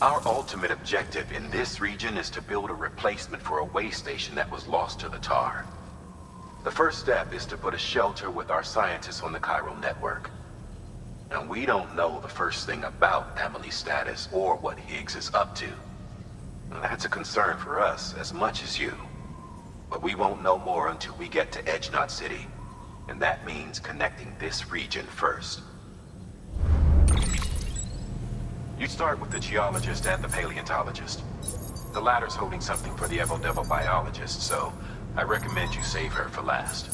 Our ultimate objective in this region is to build a replacement for a way station that was lost to the tar. The first step is to put a shelter with our scientists on the chiral network. Now, we don't know the first thing about Emily's status or what Higgs is up to. That's a concern for us as much as you. But we won't know more until we get to Edge Knot City. And that means connecting this region first. You start with the geologist and the paleontologist. The latter's holding something for the Evo biologist, so I recommend you save her for last.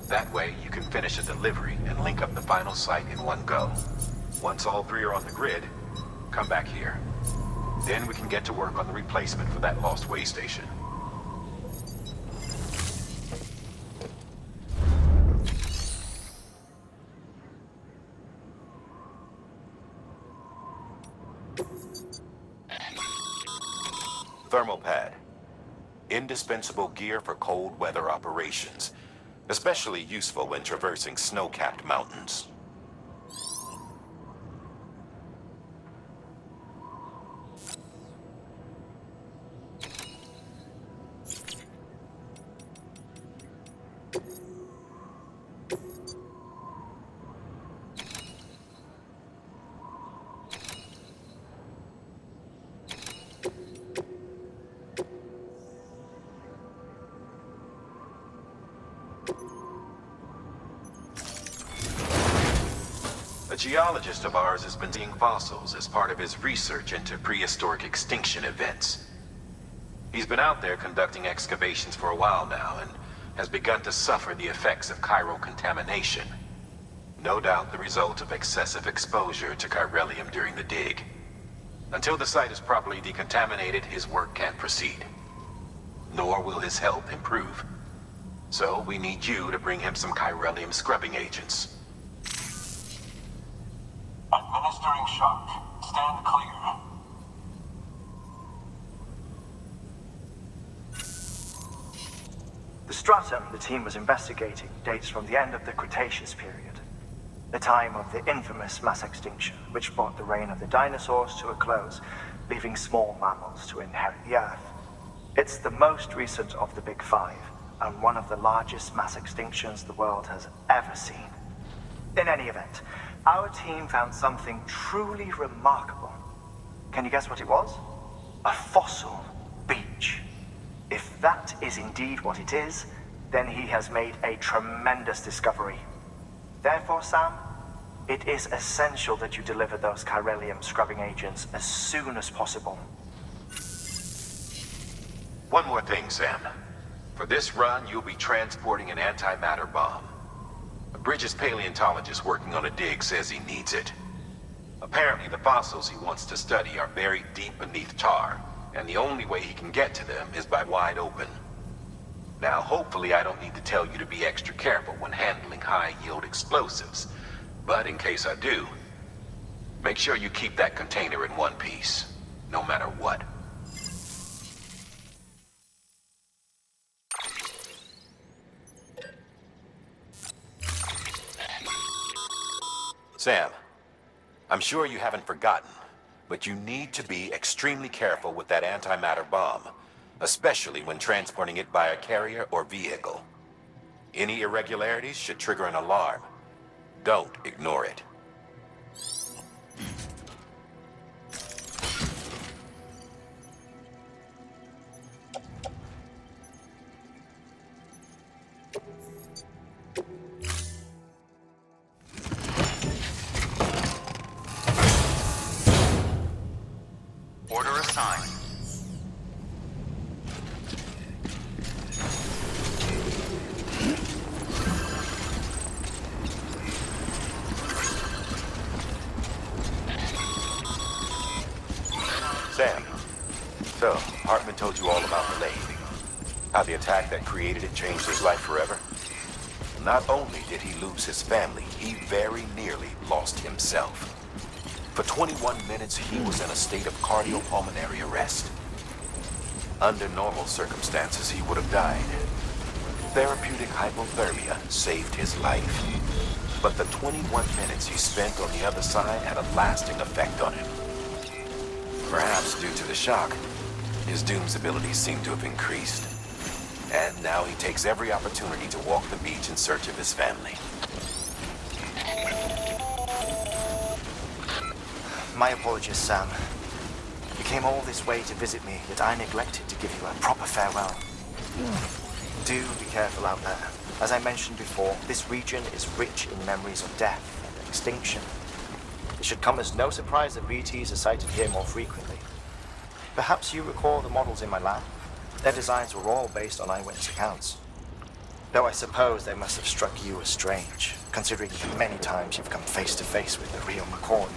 That way, you can finish a delivery and link up the final site in one go. Once all three are on the grid, come back here. Then we can get to work on the replacement for that lost way station. Thermal pad. Indispensable gear for cold weather operations. Especially useful when traversing snow-capped mountains. A geologist of ours has been seeing fossils as part of his research into prehistoric extinction events. He's been out there conducting excavations for a while now and has begun to suffer the effects of chiral contamination. No doubt the result of excessive exposure to chiralium during the dig. Until the site is properly decontaminated, his work can't proceed. Nor will his health improve. So we need you to bring him some chiralium scrubbing agents. Administering shock. Stand clear. The stratum the team was investigating dates from the end of the Cretaceous period, the time of the infamous mass extinction, which brought the reign of the dinosaurs to a close, leaving small mammals to inherit the Earth. It's the most recent of the Big Five, and one of the largest mass extinctions the world has ever seen. In any event, our team found something truly remarkable. Can you guess what it was? A fossil beach. If that is indeed what it is, then he has made a tremendous discovery. Therefore, Sam, it is essential that you deliver those chiralium scrubbing agents as soon as possible. One more thing, Sam. For this run, you'll be transporting an antimatter bomb. Bridges' paleontologist working on a dig says he needs it. Apparently, the fossils he wants to study are buried deep beneath tar, and the only way he can get to them is by wide open. Now, hopefully I don't need to tell you to be extra careful when handling high-yield explosives, but in case I do, make sure you keep that container in one piece, no matter what. Sam, I'm sure you haven't forgotten, but you need to be extremely careful with that antimatter bomb, especially when transporting it by a carrier or vehicle. Any irregularities should trigger an alarm. Don't ignore it. Order assigned. Sam, so, Hartman told you all about the lake. How the attack that created it changed his life forever? Not only did he lose his family, he very nearly lost himself. For 21 minutes, he was in a state of cardiopulmonary arrest. Under normal circumstances, he would have died. Therapeutic hypothermia saved his life. But the 21 minutes he spent on the other side had a lasting effect on him. Perhaps due to the shock, his Doom's abilities seem to have increased. And now he takes every opportunity to walk the beach in search of his family. My apologies, Sam. You came all this way to visit me, yet I neglected to give you a proper farewell. Do be careful out there. As I mentioned before, this region is rich in memories of death and extinction. It should come as no surprise that BTs are sighted here more frequently. Perhaps you recall the models in my lab? Their designs were all based on eyewitness accounts. Though I suppose they must have struck you as strange, considering the many times you've come face to face with the real McCoy.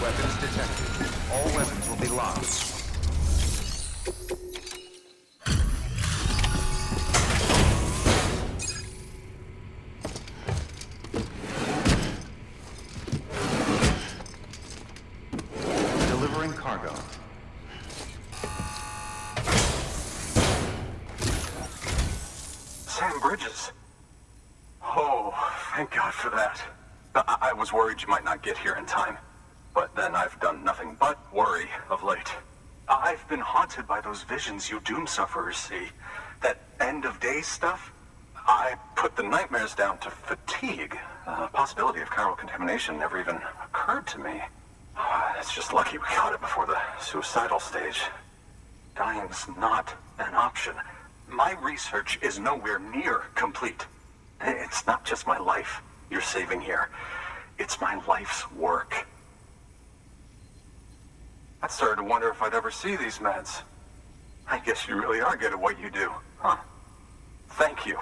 Weapons detected. All weapons will be locked. Delivering cargo. Sam Bridges. Oh, thank God for that. I was worried you might not get here in time. But then I've done nothing but worry of late. I've been haunted by those visions you doom sufferers see. That end of days stuff. I put the nightmares down to fatigue. The possibility of chiral contamination never even occurred to me. It's just lucky we caught it before the suicidal stage. Dying's not an option. My research is nowhere near complete. It's not just my life you're saving here. It's my life's work. I started to wonder if I'd ever see these meds. I guess you really are good at what you do, huh? Thank you.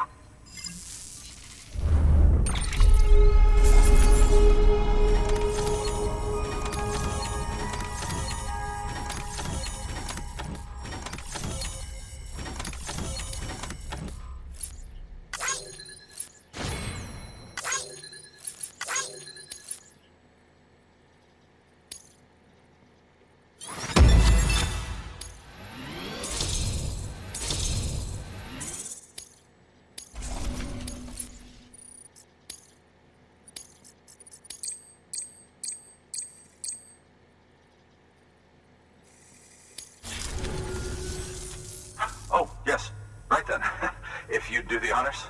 Oh, yes. Right then. If you'd do the honors.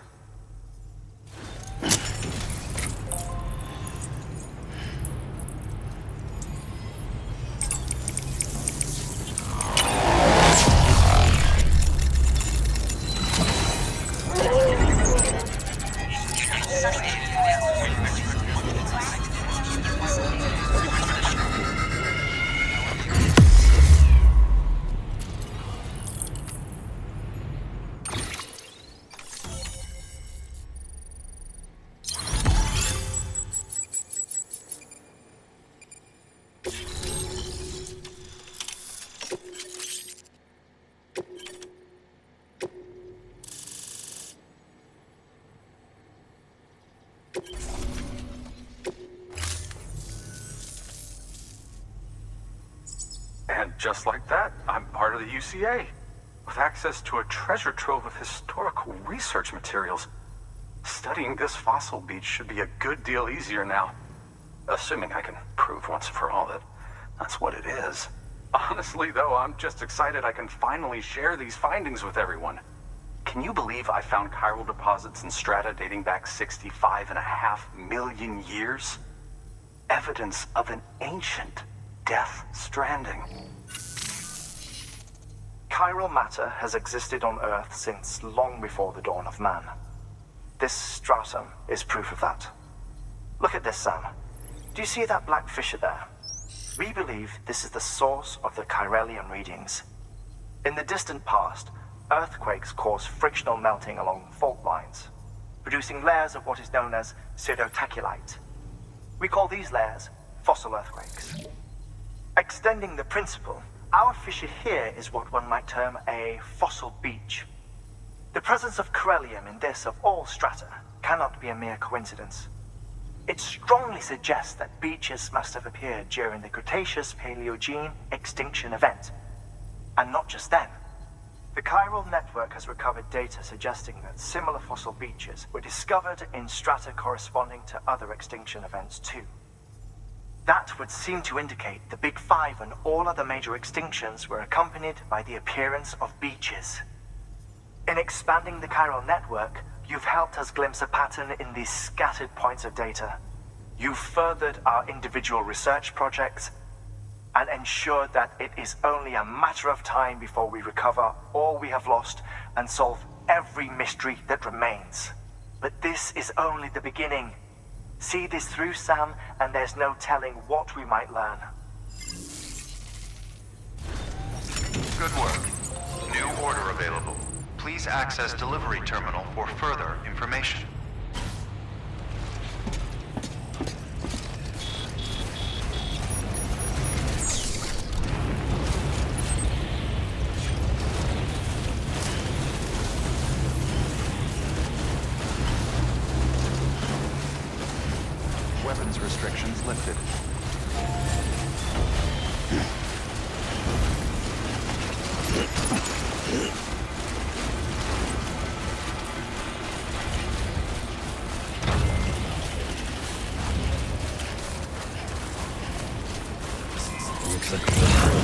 And just like that, I'm part of the UCA, with access to a treasure trove of historical research materials. Studying this fossil beach should be a good deal easier now. Assuming I can prove once and for all that that's what it is. Honestly, though, I'm just excited I can finally share these findings with everyone. Can you believe I found chiral deposits in strata dating back 65.5 million years? Evidence of an ancient death stranding. Chiral matter has existed on Earth since long before the dawn of man. This stratum is proof of that. Look at this, Sam. Do you see that black fissure there? We believe this is the source of the Chiralian readings. In the distant past, earthquakes caused frictional melting along fault lines, producing layers of what is known as pseudotaculite. We call these layers fossil earthquakes. Extending the principle, our fissure here is what one might term a fossil beach. The presence of chiralium in this of all strata cannot be a mere coincidence. It strongly suggests that beaches must have appeared during the Cretaceous-Paleogene extinction event. And not just then. The chiral network has recovered data suggesting that similar fossil beaches were discovered in strata corresponding to other extinction events too. That would seem to indicate the Big Five and all other major extinctions were accompanied by the appearance of beaches. In expanding the chiral network, you've helped us glimpse a pattern in these scattered points of data. You've furthered our individual research projects and ensured that it is only a matter of time before we recover all we have lost and solve every mystery that remains. But this is only the beginning. See this through, Sam, and there's no telling what we might learn. Good work. New order available. Please access delivery terminal for further information. restrictions lifted. Looks like a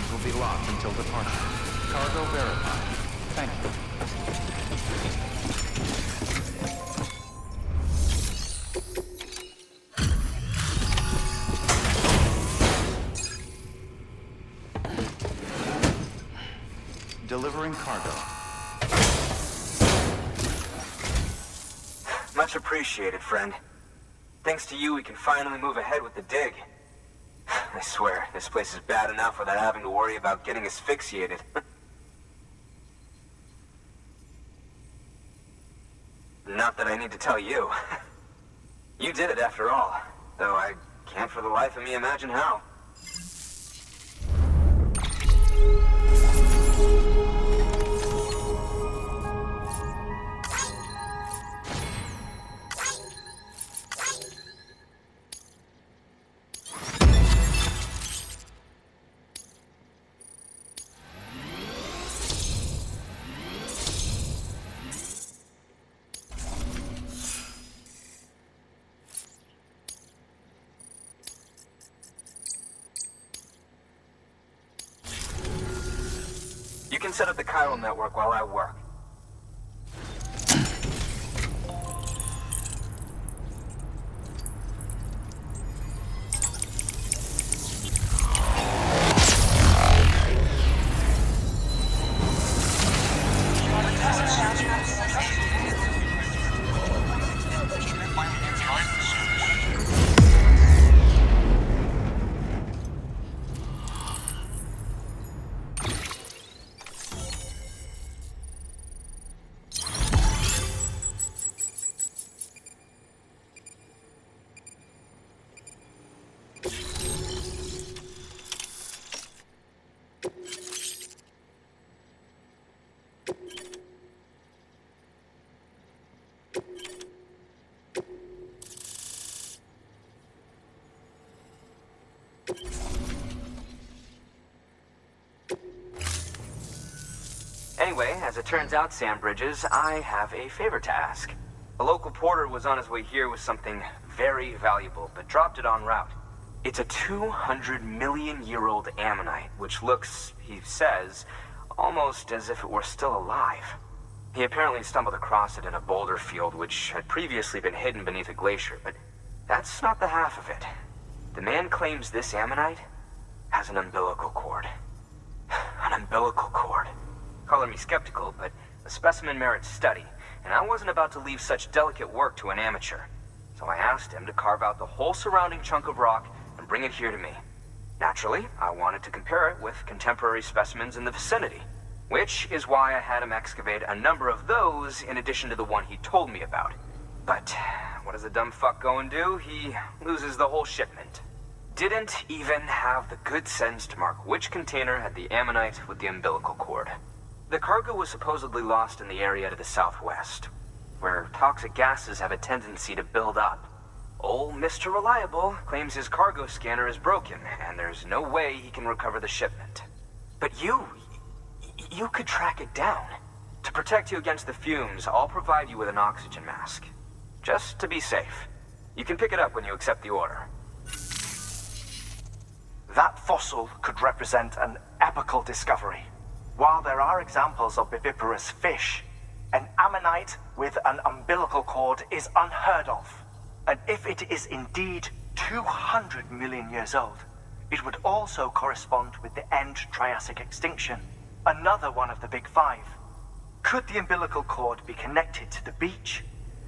systems will be locked until departure. Cargo verified. Thank you. Delivering cargo. Much appreciated, friend. Thanks to you, we can finally move ahead with the dig. I swear, this place is bad enough without having to worry about getting asphyxiated. Not that I need to tell you. You did it after all, though I can't for the life of me imagine how. You can set up the chiral network while I work. Anyway, as it turns out, Sam Bridges, I have a favor to ask. A local porter was on his way here with something very valuable, but dropped it en route. It's a 200-million-year-old ammonite, which looks, he says, almost as if it were still alive. He apparently stumbled across it in a boulder field which had previously been hidden beneath a glacier, but that's not the half of it. The man claims this ammonite has an umbilical cord. An umbilical cord. Color me skeptical, but the specimen merits study, and I wasn't about to leave such delicate work to an amateur. So I asked him to carve out the whole surrounding chunk of rock and bring it here to me. Naturally, I wanted to compare it with contemporary specimens in the vicinity, which is why I had him excavate a number of those in addition to the one he told me about. But what does the dumb fuck go and do? He loses the whole shipment. Didn't even have the good sense to mark which container had the ammonite with the umbilical cord. The cargo was supposedly lost in the area to the southwest, where toxic gases have a tendency to build up. Old Mr. Reliable claims his cargo scanner is broken, and there's no way he can recover the shipment. But you could track it down. To protect you against the fumes, I'll provide you with an oxygen mask. Just to be safe. You can pick it up when you accept the order. That fossil could represent an epical discovery. While there are examples of viviparous fish, an ammonite with an umbilical cord is unheard of. And if it is indeed 200 million years old, it would also correspond with the end Triassic extinction, another one of the big five. Could the umbilical cord be connected to the beach?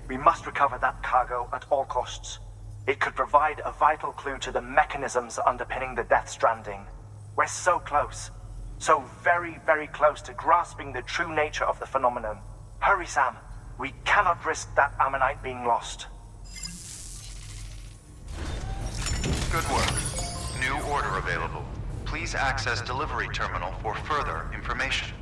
We must recover that cargo at all costs. It could provide a vital clue to the mechanisms underpinning the Death Stranding. We're so close. So very, very close to grasping the true nature of the phenomenon. Hurry, Sam. We cannot risk that ammonite being lost. Good work. New order available. Please access delivery terminal for further information.